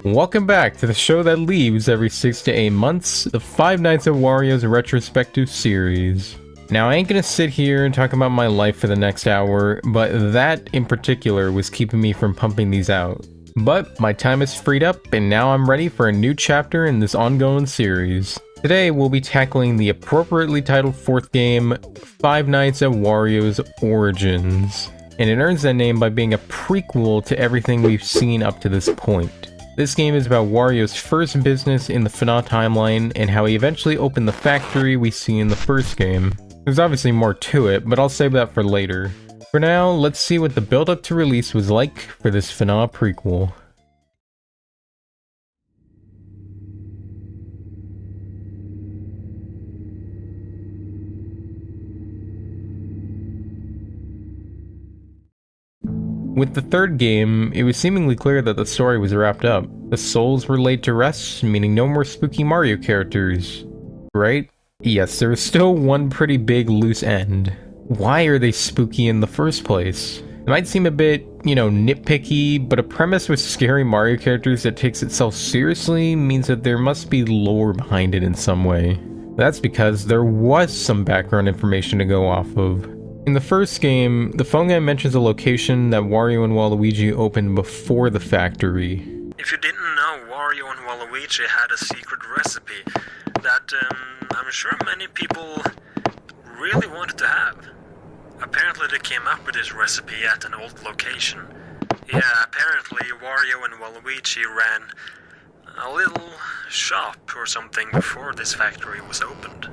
Welcome back to the show that leaves every 6 to 8 months, the Five Nights at Wario's Retrospective Series. Now, I ain't gonna sit here and talk about my life for the next hour, but that in particular was keeping me from pumping these out. But my time is freed up, and now I'm ready for a new chapter in this ongoing series. Today, we'll be tackling the appropriately titled fourth game, Five Nights at Wario's Origins. And it earns that name by being a prequel to everything we've seen up to this point. This game is about Wario's first business in the FNAW timeline and how he eventually opened the factory we see in the first game. There's obviously more to it, but I'll save that for later. For now, let's see what the build-up to release was like for this FNAW prequel. With the third game, it was seemingly clear that the story was wrapped up. The souls were laid to rest, meaning no more spooky Mario characters. Right? Yes, there is still one pretty big loose end. Why are they spooky in the first place? It might seem a bit, nitpicky, but a premise with scary Mario characters that takes itself seriously means that there must be lore behind it in some way. That's because there was some background information to go off of. In the first game, the phone guy mentions a location that Wario and Waluigi opened before the factory. If you didn't know, Wario and Waluigi had a secret recipe that I'm sure many people really wanted to have. Apparently they came up with this recipe at an old location. Yeah, apparently Wario and Waluigi ran a little shop or something before this factory was opened.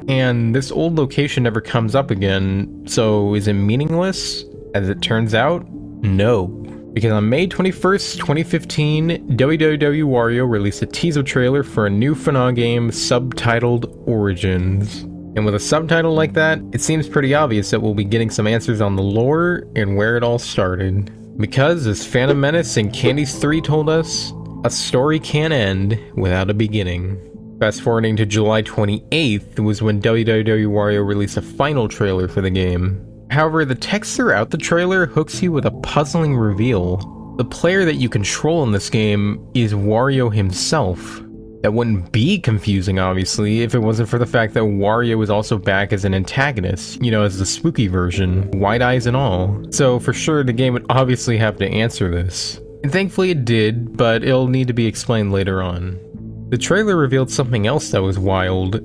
And this old location never comes up again, so is it meaningless? As it turns out, no. Because on May 21st, 2015, WWW Wario released a teaser trailer for a new FNAW game subtitled Origins. And with a subtitle like that, it seems pretty obvious that we'll be getting some answers on the lore and where it all started. Because, as Phantom Menace and Candy's 3 told us, a story can't end without a beginning. Fast forwarding to July 28th was when WWW Wario released a final trailer for the game. However, the text throughout the trailer hooks you with a puzzling reveal. The player that you control in this game is Wario himself. That wouldn't be confusing, obviously, if it wasn't for the fact that Wario is also back as an antagonist, as the spooky version, white eyes and all. So for sure, the game would obviously have to answer this. And thankfully it did, but it'll need to be explained later on. The trailer revealed something else that was wild.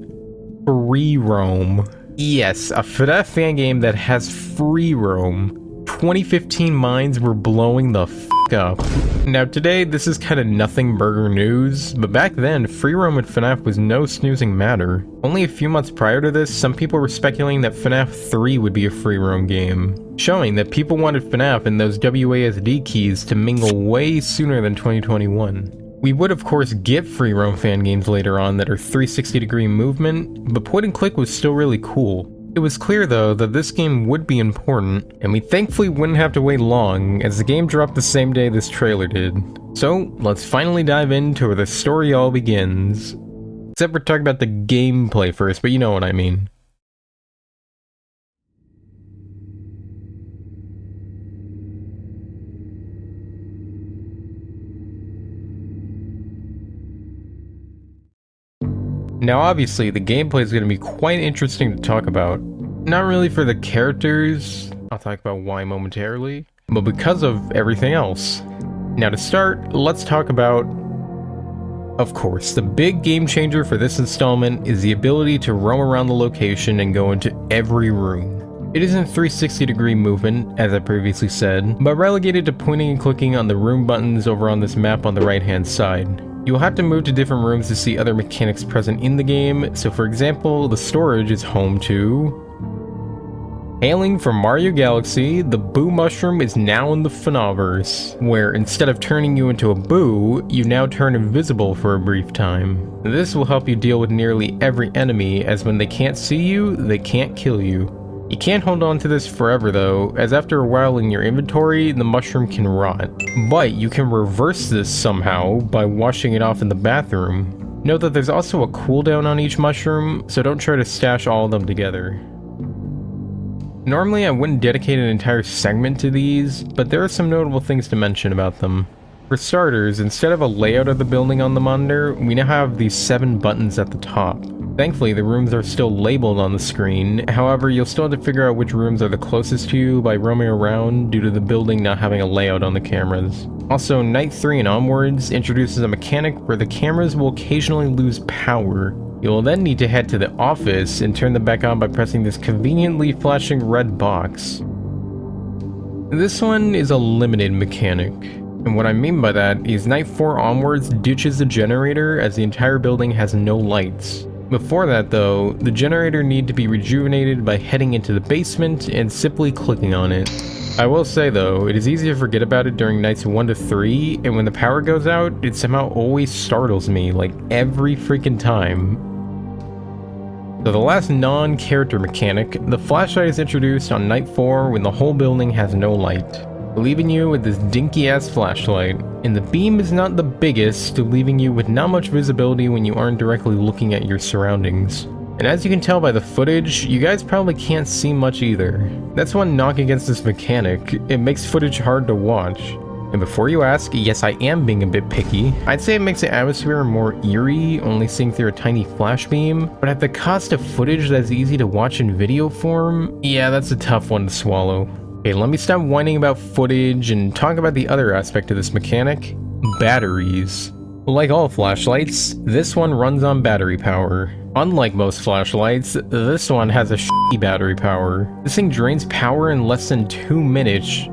Free roam. Yes, a FNAF fan game that has free roam. 2015 minds were blowing the f*** up. Now today, this is kinda nothing burger news, but back then, free roam in FNAF was no snoozing matter. Only a few months prior to this, some people were speculating that FNAF 3 would be a free roam game, showing that people wanted FNAF and those WASD keys to mingle way sooner than 2021. We would of course get free roam fan games later on that are 360-degree movement, but point and click was still really cool. It was clear though that this game would be important, and we thankfully wouldn't have to wait long as the game dropped the same day this trailer did. So let's finally dive into where the story all begins. Except we're talking about the gameplay first, but you know what I mean. Now obviously, the gameplay is going to be quite interesting to talk about. Not really for the characters, I'll talk about why momentarily, but because of everything else. Now to start, let's talk about, of course, the big game changer for this installment is the ability to roam around the location and go into every room. It isn't 360-degree movement, as I previously said, but relegated to pointing and clicking on the room buttons over on this map on the right-hand side. You'll have to move to different rooms to see other mechanics present in the game, so for example, the storage is home to... Hailing from Mario Galaxy, the Boo Mushroom is now in the FNAWverse, where instead of turning you into a Boo, you now turn invisible for a brief time. This will help you deal with nearly every enemy, as when they can't see you, they can't kill you. You can't hold on to this forever though, as after a while in your inventory, the mushroom can rot. But you can reverse this somehow by washing it off in the bathroom. Note that there's also a cooldown on each mushroom, so don't try to stash all of them together. Normally I wouldn't dedicate an entire segment to these, but there are some notable things to mention about them. For starters, instead of a layout of the building on the monitor, we now have these 7 buttons at the top. Thankfully, the rooms are still labeled on the screen, however, you'll still have to figure out which rooms are the closest to you by roaming around due to the building not having a layout on the cameras. Also, Night 3 and onwards introduces a mechanic where the cameras will occasionally lose power. You will then need to head to the office and turn them back on by pressing this conveniently flashing red box. This one is a limited mechanic. And what I mean by that is Night 4 onwards ditches the generator as the entire building has no lights. Before that though, the generator needs to be rejuvenated by heading into the basement and simply clicking on it. I will say though, it is easy to forget about it during nights 1 to 3, and when the power goes out, it somehow always startles me, like every freaking time. So the last non-character mechanic, the flashlight is introduced on Night 4 when the whole building has no light, leaving you with this dinky-ass flashlight, and the beam is not the biggest, leaving you with not much visibility when you aren't directly looking at your surroundings. And as you can tell by the footage, you guys probably can't see much either. That's one knock against this mechanic, it makes footage hard to watch. And before you ask, yes, I am being a bit picky. I'd say it makes the atmosphere more eerie, only seeing through a tiny flash beam, but at the cost of footage that's easy to watch in video form, yeah, that's a tough one to swallow. Okay, let me stop whining about footage and talk about the other aspect of this mechanic, batteries. Like all flashlights, this one runs on battery power. Unlike most flashlights, this one has a shitty battery power. This thing drains power in less than 2 minutes.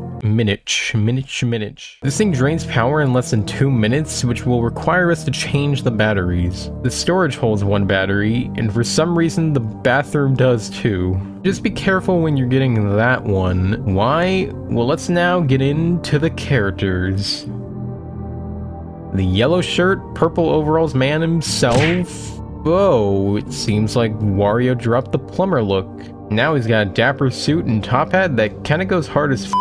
This thing drains power in less than 2 minutes, which will require us to change the batteries. The storage holds 1 battery, and for some reason the bathroom does too. Just be careful when you're getting that one. Why? Well, let's now get into the characters. The yellow shirt, purple overalls man himself. Whoa, it seems like Wario dropped the plumber look. Now he's got a dapper suit and top hat that kinda goes hard as f***.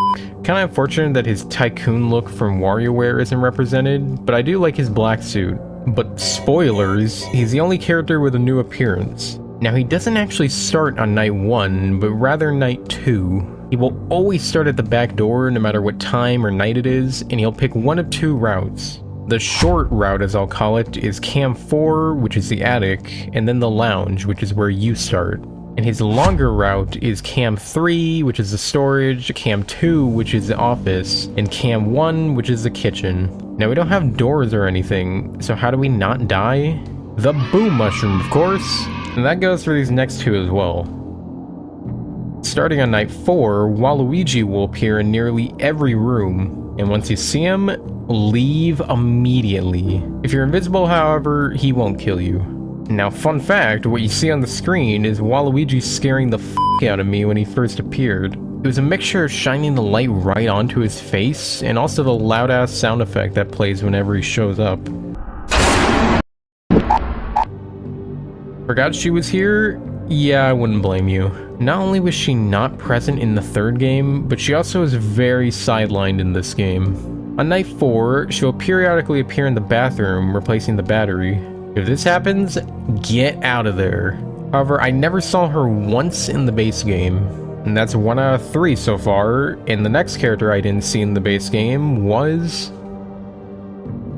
Kinda unfortunate that his tycoon look from WarioWare isn't represented, but I do like his black suit. But spoilers, he's the only character with a new appearance. Now he doesn't actually start on Night 1, but rather Night 2. He will always start at the back door no matter what time or night it is, and he'll pick one of 2 routes. The short route, as I'll call it, is Cam 4, which is the attic, and then the lounge, which is where you start. And his longer route is Cam 3, which is the storage, Cam 2, which is the office, and Cam 1, which is the kitchen. Now we don't have doors or anything, so how do we not die? The boom mushroom, of course! And that goes for these next 2 as well. Starting on Night 4, Waluigi will appear in nearly every room, and once you see him, leave immediately. If you're invisible, however, he won't kill you. Now, fun fact, what you see on the screen is Waluigi scaring the f*** out of me when he first appeared. It was a mixture of shining the light right onto his face, and also the loud-ass sound effect that plays whenever he shows up. Forgot she was here? Yeah, I wouldn't blame you. Not only was she not present in the 3rd game, but she also is very sidelined in this game. On Night 4, she'll periodically appear in the bathroom, replacing the battery. If this happens, get out of there. However, I never saw her once in the base game, and that's 1 out of 3 so far, and the next character I didn't see in the base game was...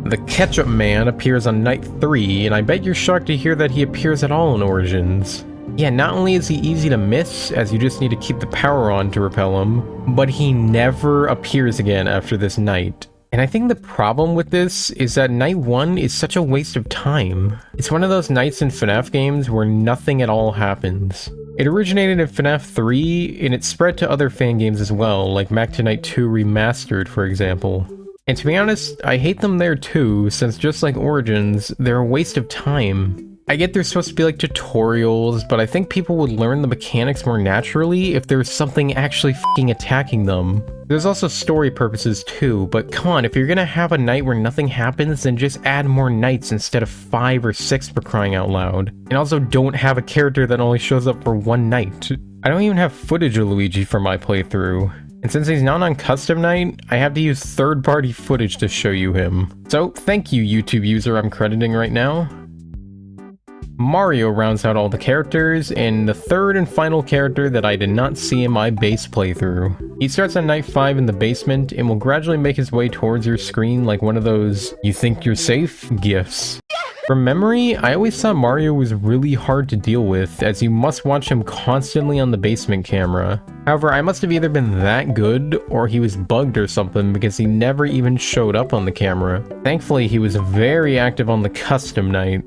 The Ketchup Man appears on Night 3, and I bet you're shocked to hear that he appears at all in Origins. Yeah, not only is he easy to miss, as you just need to keep the power on to repel him, but he never appears again after this night. And I think the problem with this is that Night 1 is such a waste of time. It's one of those nights in FNAF games where nothing at all happens. It originated in FNAF 3, and it spread to other fan games as well, like Back to Night 2 Remastered, for example. And to be honest, I hate them there too, since just like Origins, they're a waste of time. I get they're supposed to be like tutorials, but I think people would learn the mechanics more naturally if there was something actually f***ing attacking them. There's also story purposes too, but come on, if you're gonna have a night where nothing happens, then just add more nights instead of 5 or 6 for crying out loud. And also don't have a character that only shows up for 1 night. I don't even have footage of Luigi for my playthrough. And since he's not on custom night, I have to use third-party footage to show you him. So, thank you, YouTube user I'm crediting right now. Mario rounds out all the characters, and the third and final character that I did not see in my base playthrough. He starts on night 5 in the basement and will gradually make his way towards your screen like one of those "you think you're safe" gifs. From memory, I always thought Mario was really hard to deal with, as you must watch him constantly on the basement camera. However, I must have either been that good, or he was bugged or something, because he never even showed up on the camera. Thankfully, he was very active on the custom night.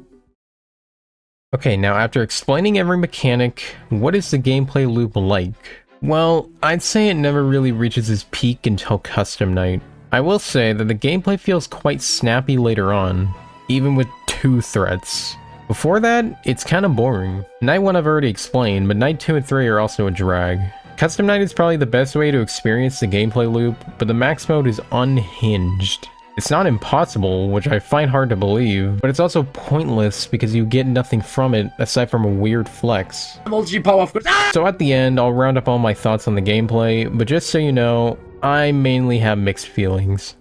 Okay, now after explaining every mechanic, what is the gameplay loop like? Well, I'd say it never really reaches its peak until custom night. I will say that the gameplay feels quite snappy later on, even with 2 threats. Before that, it's kinda boring. Night 1 I've already explained, but night 2 and 3 are also a drag. Custom night is probably the best way to experience the gameplay loop, but the max mode is unhinged. It's not impossible, which I find hard to believe, but it's also pointless because you get nothing from it aside from a weird flex. So at the end, I'll round up all my thoughts on the gameplay, but just so you know, I mainly have mixed feelings.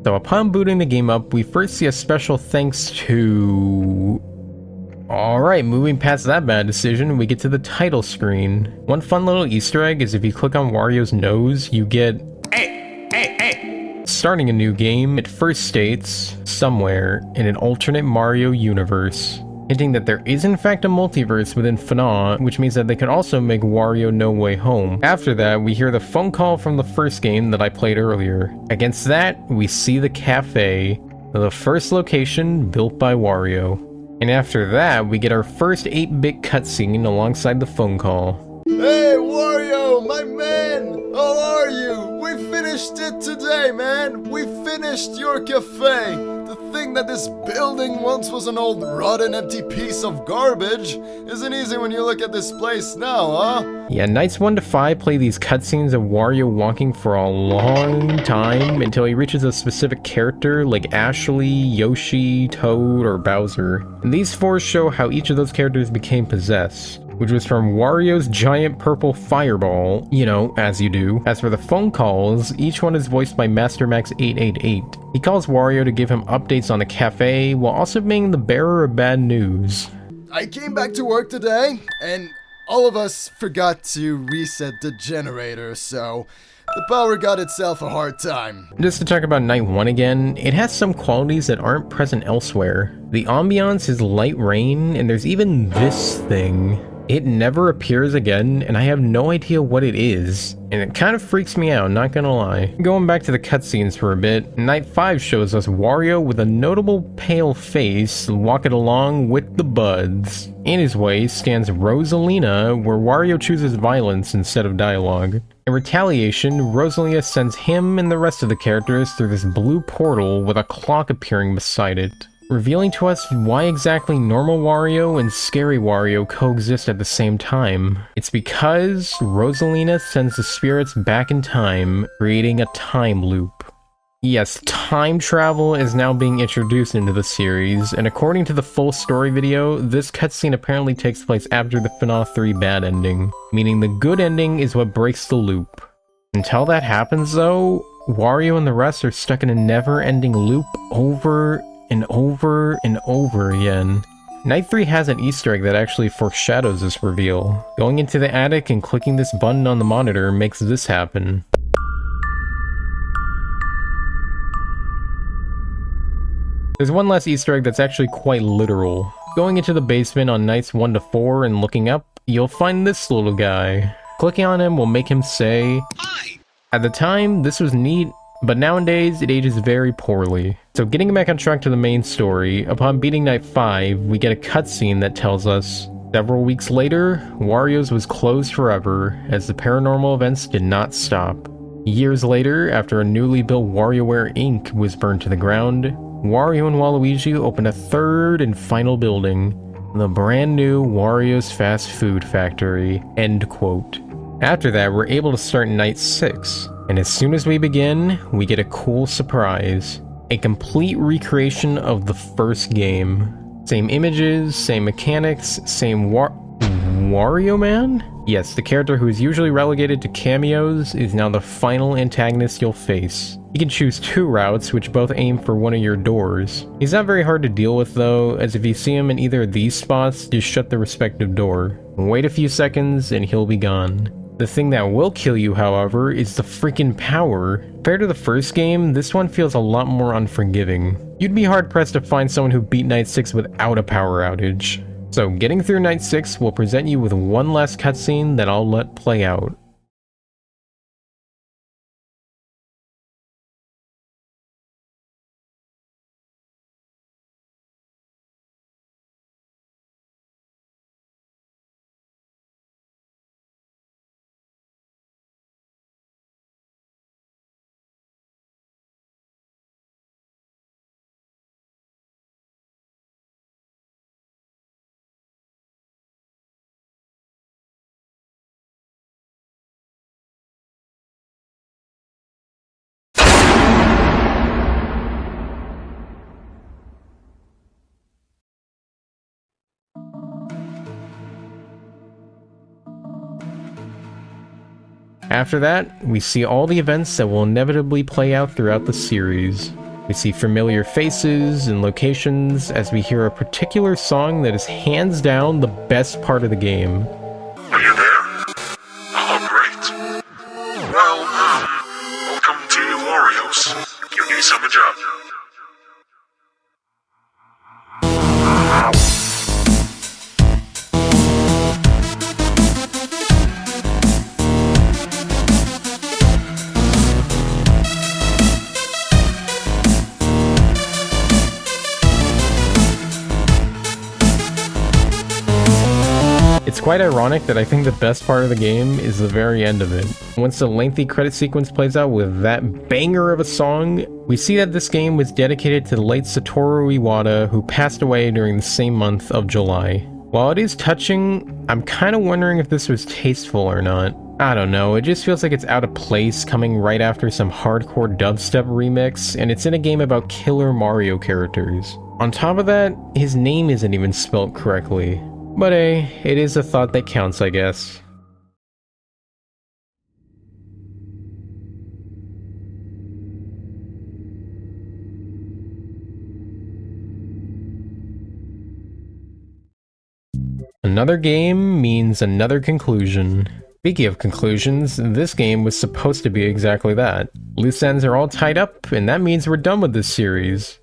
So upon booting the game up, we first see a special thanks to... Alright, moving past that bad decision, we get to the title screen. One fun little Easter egg is if you click on Wario's nose, you get... Starting a new game, it first states, somewhere, in an alternate Mario universe, hinting that there is in fact a multiverse within FNAW, which means that they could also make Wario No Way Home. After that, we hear the phone call from the first game that I played earlier. Against that, we see the cafe, the first location built by Wario. And after that, we get our first 8-bit cutscene alongside the phone call. Hey Wario, my man! How are you? We finished it today, man! We finished your cafe! To think that this building once was an old rotten empty piece of garbage isn't easy when you look at this place now, huh? Yeah, nights 1 to 5 play these cutscenes of Wario walking for a long time until he reaches a specific character like Ashley, Yoshi, Toad, or Bowser. And these 4 show how each of those characters became possessed, which was from Wario's giant purple fireball, you know, as you do. As for the phone calls, each one is voiced by Master Max 888. He calls Wario to give him updates on the cafe, while also being the bearer of bad news. I came back to work today, and all of us forgot to reset the generator, so the power got itself a hard time. Just to talk about Night 1 again, it has some qualities that aren't present elsewhere. The ambiance is light rain, and there's even this thing. It never appears again, and I have no idea what it is, and it kind of freaks me out, not gonna lie. Going back to the cutscenes for a bit, Night 5 shows us Wario with a notable pale face walking along with the buds. In his way stands Rosalina, where Wario chooses violence instead of dialogue. In retaliation, Rosalina sends him and the rest of the characters through this blue portal with a clock appearing beside it, revealing to us why exactly normal Wario and scary Wario coexist at the same time. It's because Rosalina sends the spirits back in time, creating a time loop. Yes, time travel is now being introduced into the series, and according to the full story video, this cutscene apparently takes place after the FNAF 3 bad ending, meaning the good ending is what breaks the loop. Until that happens though, Wario and the rest are stuck in a never-ending loop over and over and over again. Night 3 has an Easter egg that actually foreshadows this reveal. Going into the attic and clicking this button on the monitor makes this happen. There's one last Easter egg that's actually quite literal. Going into the basement on nights 1 to 4 and looking up, you'll find this little guy. Clicking on him will make him say, "Hi!" At the time, this was neat, but nowadays it ages very poorly. So getting back on track to the main story, upon beating Night 5, we get a cutscene that tells us, several weeks later, Wario's was closed forever, as the paranormal events did not stop. Years later, after a newly built WarioWare Inc. was burned to the ground, Wario and Waluigi opened a third and final building, the brand new Wario's Fast Food Factory, end quote. After that, we're able to start Night 6, and as soon as we begin, we get a cool surprise. A complete recreation of the first game. Same images, same mechanics, same Wario Man? Yes, the character who is usually relegated to cameos is now the final antagonist you'll face. You can choose 2 routes, which both aim for one of your doors. He's not very hard to deal with though, as if you see him in either of these spots, just shut the respective door. Wait a few seconds and he'll be gone. The thing that will kill you, however, is the freaking power. Compared to the first game, this one feels a lot more unforgiving. You'd be hard-pressed to find someone who beat Night 6 without a power outage. So, getting through Night 6 will present you with one last cutscene that I'll let play out. After that, we see all the events that will inevitably play out throughout the series. We see familiar faces and locations as we hear a particular song that is hands down the best part of the game. Are you there? Oh, great. Well, welcome to Wario's. Give me some job. It's quite ironic that I think the best part of the game is the very end of it. Once the lengthy credit sequence plays out with that banger of a song, we see that this game was dedicated to the late Satoru Iwata, who passed away during the same month of July. While it is touching, I'm kinda wondering if this was tasteful or not. I don't know, it just feels like it's out of place coming right after some hardcore dubstep remix, and it's in a game about killer Mario characters. On top of that, his name isn't even spelt correctly. But hey, it is a thought that counts, I guess. Another game means another conclusion. Speaking of conclusions, this game was supposed to be exactly that. Loose ends are all tied up, and that means we're done with this series.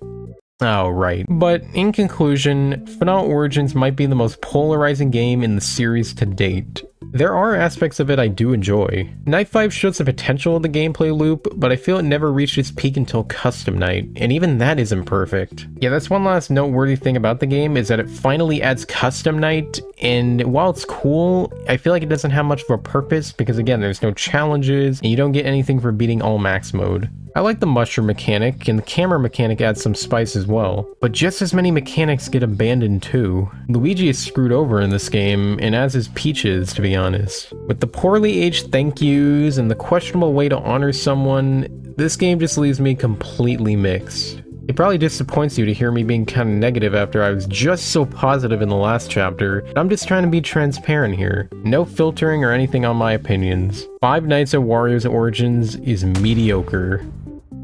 Oh, right. But in conclusion, FNAW Origins might be the most polarizing game in the series to date. There are aspects of it I do enjoy. Night 5 shows the potential of the gameplay loop, but I feel it never reached its peak until Custom Night, and even that isn't perfect. Yeah, that's one last noteworthy thing about the game, is that it finally adds Custom Night, and while it's cool, I feel like it doesn't have much of a purpose, because again, there's no challenges, and you don't get anything for beating all max mode. I like the mushroom mechanic, and the camera mechanic adds some spice as well, but just as many mechanics get abandoned too. Luigi is screwed over in this game, and as is Peaches, to be honest. With the poorly aged thank yous and the questionable way to honor someone, this game just leaves me completely mixed. It probably disappoints you to hear me being kinda negative after I was just so positive in the last chapter. I'm just trying to be transparent here. No filtering or anything on my opinions. Five Nights at Wario's Origins is mediocre.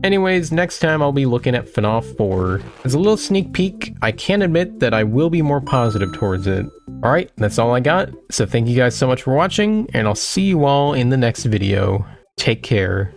Anyways, next time I'll be looking at FNAF 4. As a little sneak peek, I can admit that I will be more positive towards it. Alright, that's all I got, so thank you guys so much for watching, and I'll see you all in the next video. Take care.